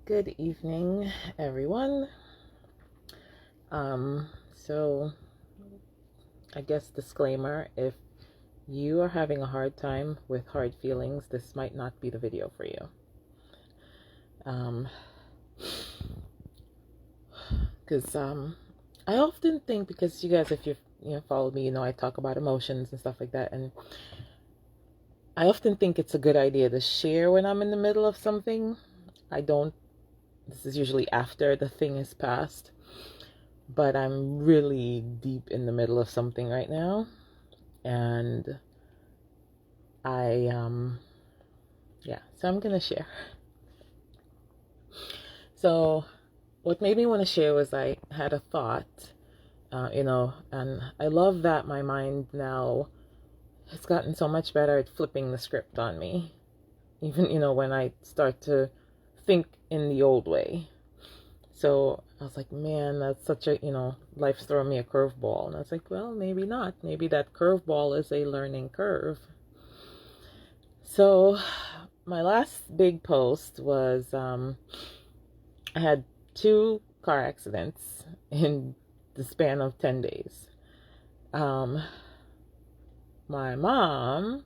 Good evening, everyone. So I guess disclaimer, if you are having a hard time with hard feelings, this might not be the video for you. Because I often think, because you guys, if you follow me, I talk about emotions and stuff like that, and I often think it's a good idea to share when I'm in the middle of something. This is usually after the thing is passed, but I'm really deep in the middle of something right now, and so I'm gonna share. So what made me want to share was I had a thought, and I love that my mind now has gotten so much better at flipping the script on me, even when I start to think in the old way. So I was like, man, that's such a, life's throwing me a curveball. And I was like, well, maybe not. Maybe that curveball is a learning curve. So my last big post was I had 2 car accidents in the span of 10 days. My mom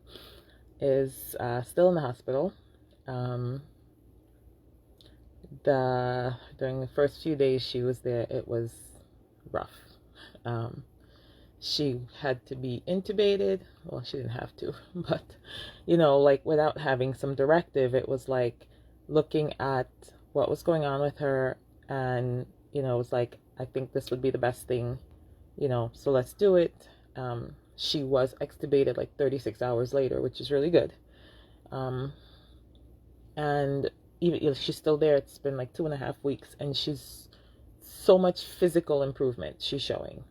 is still in the hospital. During the first few days she was there, it was rough. She had to be intubated. Well, she didn't have to, but like without having some directive, it was like looking at what was going on with her, and it was like, I think this would be the best thing, so let's do it. She was extubated like 36 hours later, which is really good. And even she's still there. It's been like 2.5 weeks, and she's so much physical improvement she's showing,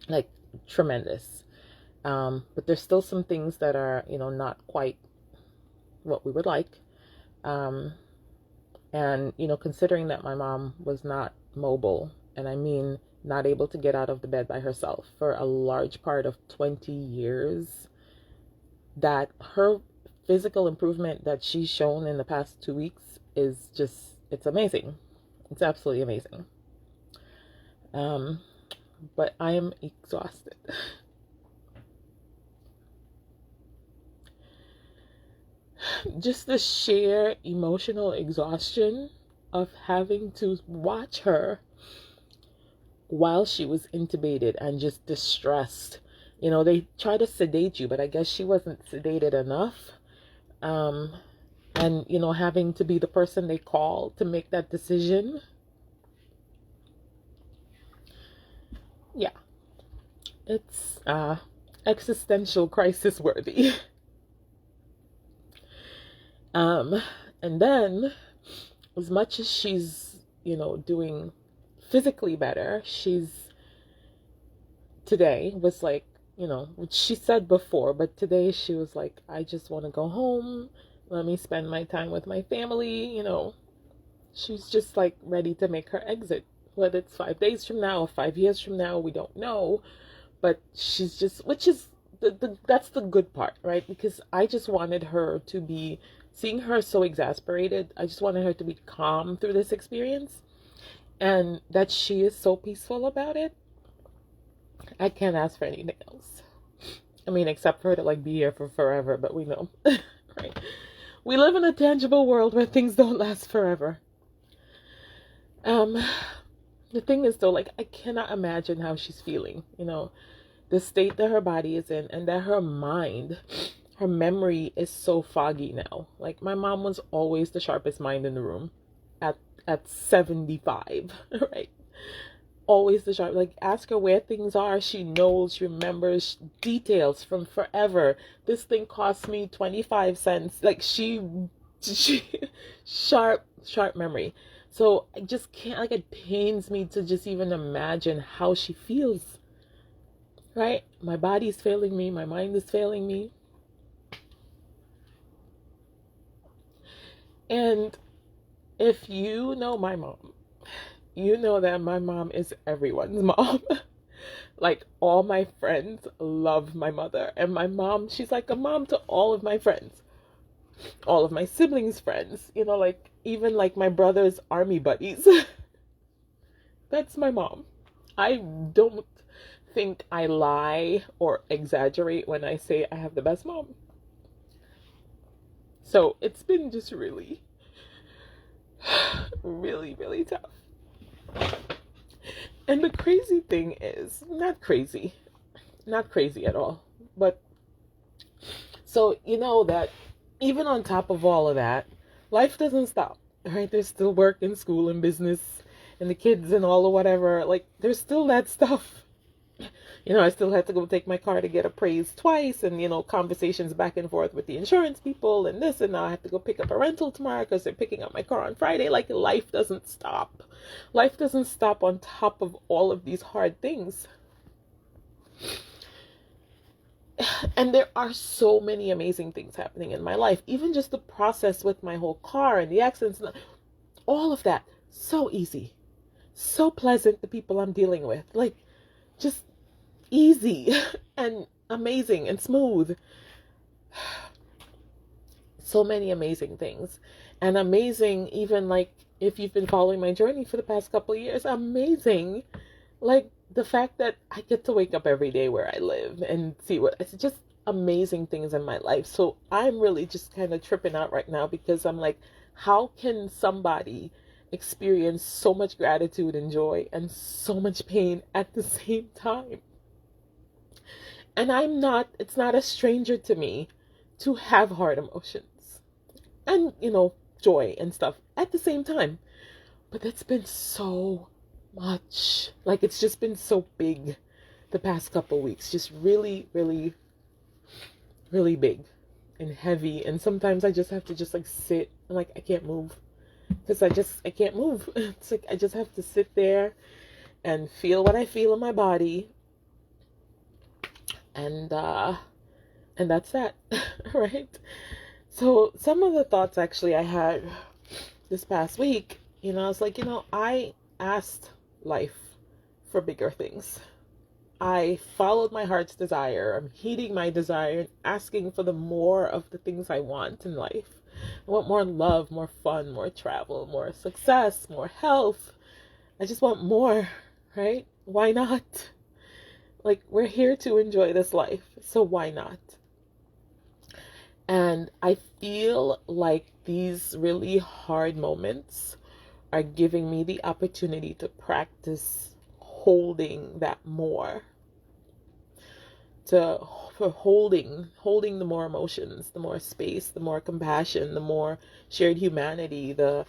like tremendous. But there's still some things that are, not quite what we would like. And, considering that my mom was not mobile, and I mean not able to get out of the bed by herself for a large part of 20 years, that her physical improvement that she's shown in the past 2 weeks is just, it's amazing. It's absolutely amazing. But I am exhausted. Just the sheer emotional exhaustion of having to watch her while she was intubated and just distressed. They try to sedate you, but I guess she wasn't sedated enough. And having to be the person they call to make that decision. Yeah, it's existential crisis worthy. And then, as much as she's doing physically better, today was like, which she said before, but today she was like, I just want to go home. Let me spend my time with my family. She's just like ready to make her exit. Whether it's 5 days from now or 5 years from now, we don't know. But she's just, which is, that's the good part, right? Because I just wanted her to be, seeing her so exasperated, I just wanted her to be calm through this experience. And that she is so peaceful about it, I can't ask for anything else. I mean, except for her to like be here for forever, but we know, right? We live in a tangible world where things don't last forever. The thing is though, like, I cannot imagine how she's feeling, the state that her body is in, and that her mind, her memory is so foggy now. Like, my mom was always the sharpest mind in the room at 75, right? Always the sharp. Like, ask her where things are, she knows, she remembers details from forever. This thing cost me 25 cents. Like, she sharp memory. So I just can't, like, it pains me to just even imagine how she feels, right? My body's failing me, my mind is failing me. And if you know my mom, you know that my mom is everyone's mom. Like, all my friends love my mother, and my mom, she's like a mom to all of my friends. all of my siblings' friends, like even like my brother's army buddies. That's my mom. I don't think I lie or exaggerate when I say I have the best mom. So it's been just really, really, really tough. And the crazy thing is, not crazy at all, but so that even on top of all of that, life doesn't stop, right? There's still work and school and business and the kids and all of whatever. Like, there's still that stuff. I still had to go take my car to get appraised twice, and conversations back and forth with the insurance people and this, and now I have to go pick up a rental tomorrow because they're picking up my car on Friday. Like, life doesn't stop. Life doesn't stop on top of all of these hard things. And there are so many amazing things happening in my life. Even just the process with my whole car and the accidents, and all of that. So easy. So pleasant, the people I'm dealing with. Like, just easy and amazing and smooth. So many amazing things. And amazing, even like, if you've been following my journey for the past couple of years, amazing. Like, the fact that I get to wake up every day where I live and see it's just amazing things in my life. So I'm really just kind of tripping out right now, because I'm like, how can somebody experience so much gratitude and joy and so much pain at the same time? And it's not a stranger to me to have hard emotions and, joy and stuff at the same time. But it's been so much. Like, it's just been so big the past couple weeks. Just really, really, really big and heavy. And sometimes I just have to just like sit. I'm like, I can't move. Because I can't move. It's like I just have to sit there and feel what I feel in my body. And that's that. Right? So some of the thoughts actually I had this past week, I was like, I asked life for bigger things. I followed my heart's desire. I'm heeding my desire and asking for the more of the things I want in life. I want more love, more fun, more travel, more success, more health. I just want more, right? Why not? Like, we're here to enjoy this life, so why not? And I feel like these really hard moments are giving me the opportunity to practice holding that more, for holding the more emotions, the more space, the more compassion, the more shared humanity, the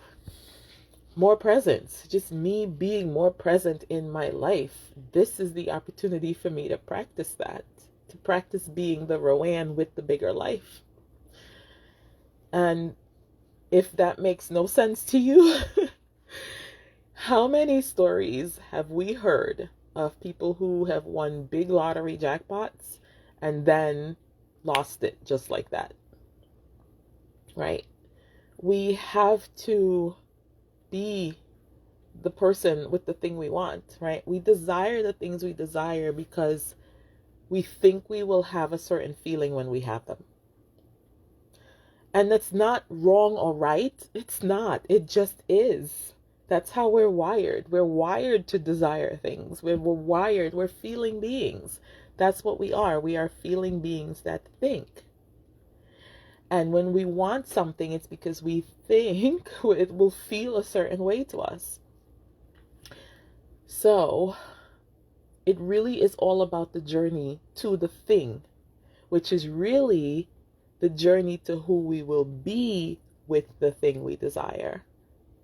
more presence, just me being more present in my life. This is the opportunity for me to practice that, to practice being the Rowan with the bigger life. And if that makes no sense to you, how many stories have we heard of people who have won big lottery jackpots and then lost it just like that? Right? We have to be the person with the thing we want, right? We desire the things we desire because we think we will have a certain feeling when we have them. And that's not wrong or right. It's not. It just is. That's how we're wired. We're wired to desire things. We're wired. We're feeling beings. That's what we are. We are feeling beings that think. And when we want something, it's because we think it will feel a certain way to us. So it really is all about the journey to the thing, which is really the journey to who we will be with the thing we desire.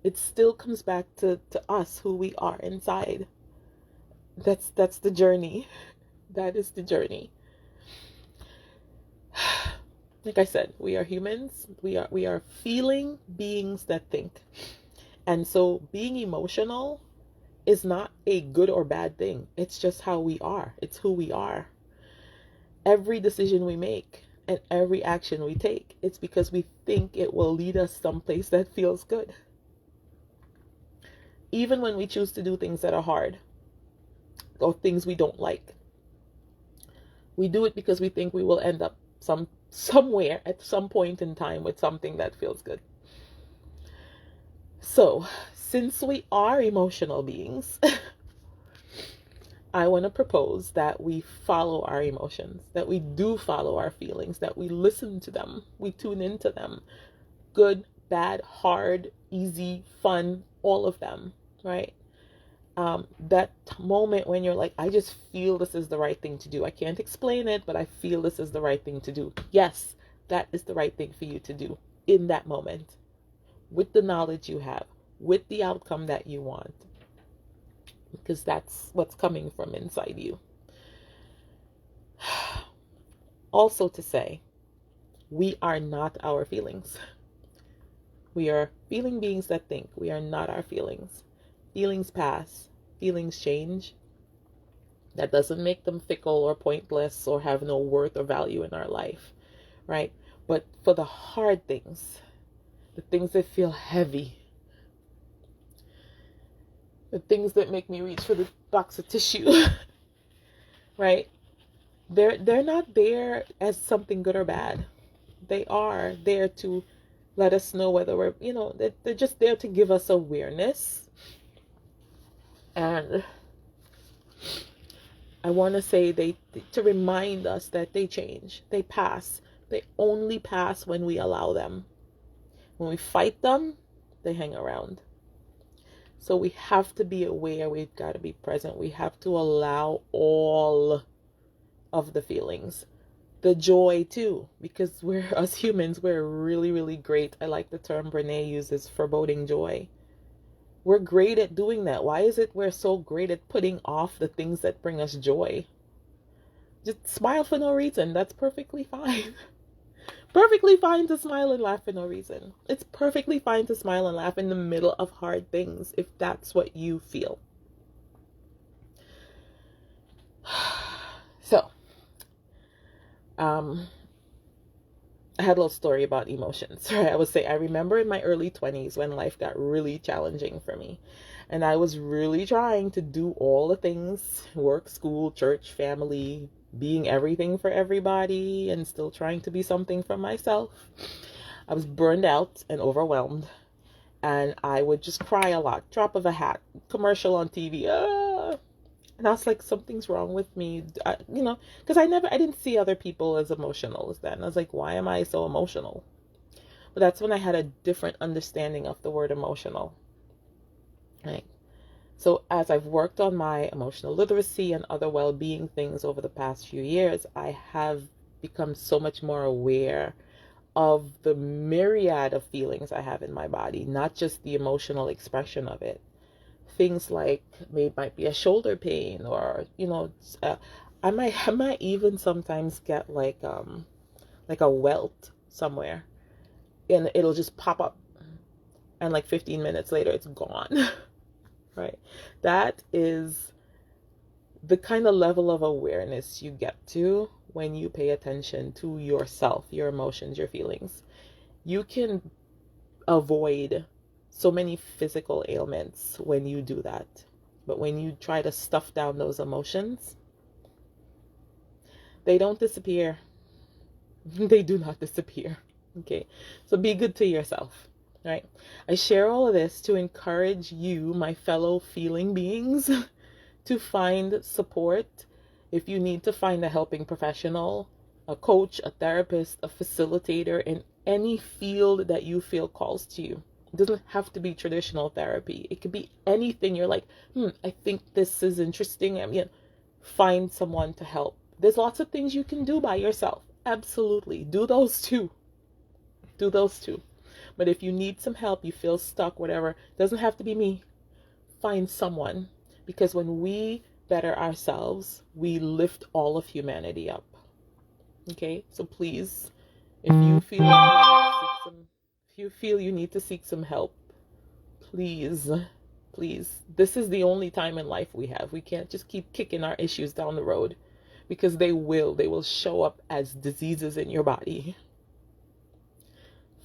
It still comes back to us, who we are inside. That's the journey. That is the journey. Like I said, we are humans. We are feeling beings that think. And so being emotional is not a good or bad thing. It's just how we are. It's who we are. Every decision we make and every action we take, it's because we think it will lead us someplace that feels good. Even when we choose to do things that are hard or things we don't like, we do it because we think we will end up somewhere at some point in time with something that feels good. So, since we are emotional beings, I want to propose that we follow our emotions, that we do follow our feelings, that we listen to them, we tune into them. Good, bad, hard, easy, fun, all of them, right? That moment when you're like, I just feel this is the right thing to do. I can't explain it, but I feel this is the right thing to do. Yes, that is the right thing for you to do in that moment, with the knowledge you have, with the outcome that you want, because that's what's coming from inside you. Also to say, we are not our feelings. We are feeling beings that think. We are not our feelings. Feelings pass. Feelings change. That doesn't make them fickle or pointless or have no worth or value in our life, right? But for the hard things, the things that feel heavy, the things that make me reach for the box of tissue, right? They're not there as something good or bad. They are there to let us know whether we're, they're just there to give us awareness. And I want to say to remind us that they change, they pass. They only pass when we allow them. When we fight them, they hang around. So we have to be aware, we've got to be present. We have to allow all of the feelings. The joy too, because we're, us humans, we're really, really great. I like the term Brene uses, foreboding joy. We're great at doing that. Why is it we're so great at putting off the things that bring us joy? Just smile for no reason. That's perfectly fine. Perfectly fine to smile and laugh for no reason. It's perfectly fine to smile and laugh in the middle of hard things if that's what you feel. So, I had a little story about emotions, right? I would say I remember in my early 20s when life got really challenging for me. And I was really trying to do all the things, work, school, church, family, being everything for everybody, and still trying to be something for myself. I was burned out and overwhelmed. And I would just cry a lot. Drop of a hat. Commercial on TV. And I was like, something's wrong with me, because I didn't see other people as emotional as that. And I was like, why am I so emotional? But that's when I had a different understanding of the word emotional. Right. So as I've worked on my emotional literacy and other well-being things over the past few years, I have become so much more aware of the myriad of feelings I have in my body, not just the emotional expression of it. Things like might be a shoulder pain, or I might even sometimes get like a welt somewhere, and it'll just pop up, and like 15 minutes later it's gone. Right? That is the kind of level of awareness you get to when you pay attention to yourself, your emotions, your feelings. You can avoid so many physical ailments when you do that. But when you try to stuff down those emotions, they don't disappear. They do not disappear. Okay? So be good to yourself, right? I share all of this to encourage you, my fellow feeling beings, to find support. If you need to find a helping professional, a coach, a therapist, a facilitator in any field that you feel calls to you. It doesn't have to be traditional therapy. It could be anything. You're like, I think this is interesting. Find someone to help. There's lots of things you can do by yourself. Absolutely. Do those too. Do those too. But if you need some help, you feel stuck, whatever, it doesn't have to be me. Find someone. Because when we better ourselves, we lift all of humanity up. Okay? So please, if you feel you need to seek some help, please, this is the only time in life we have. We can't just keep kicking our issues down the road, because they will show up as diseases in your body.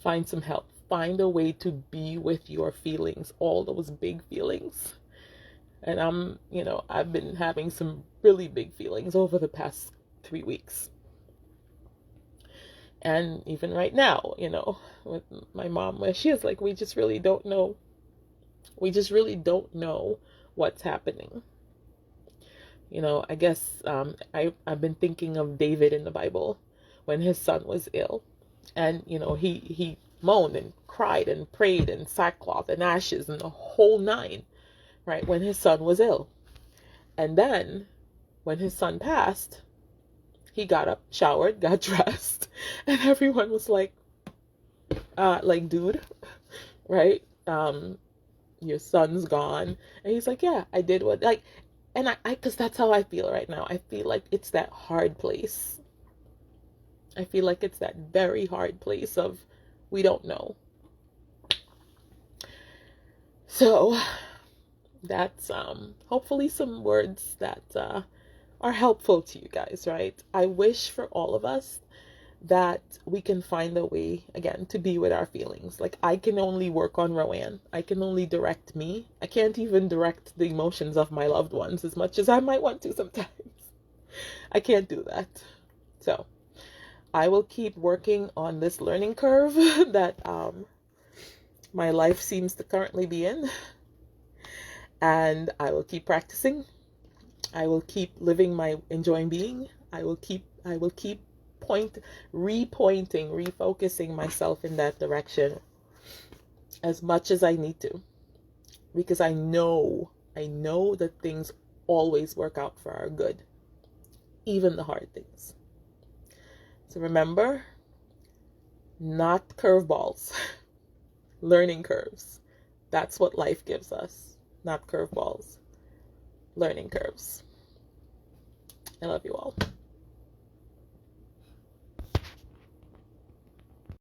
Find some help. Find a way to be with your feelings, all those big feelings. And I've been having some really big feelings over the past 3 weeks. And even right now, with my mom, where she is like, we just really don't know. We just really don't know what's happening. I guess I've been thinking of David in the Bible when his son was ill. And, he moaned and cried and prayed and sackcloth and ashes and the whole nine, right, when his son was ill. And then when his son passed, he got up, showered, got dressed, and everyone was like, dude, right? Your son's gone. And he's like, yeah, I did what, and because that's how I feel right now. I feel like it's that hard place. I feel like it's that very hard place of we don't know. So that's hopefully some words that are helpful to you guys, right? I wish for all of us that we can find a way, again, to be with our feelings. Like, I can only work on Rowan. I can only direct me. I can't even direct the emotions of my loved ones as much as I might want to sometimes. I can't do that. So I will keep working on this learning curve that my life seems to currently be in. And I will keep practicing. I will keep living my enjoying being. I will keep refocusing myself in that direction as much as I need to, because I know that things always work out for our good, even the hard things. So remember, not curveballs, learning curves. That's what life gives us, not curveballs, learning curves. I love you all.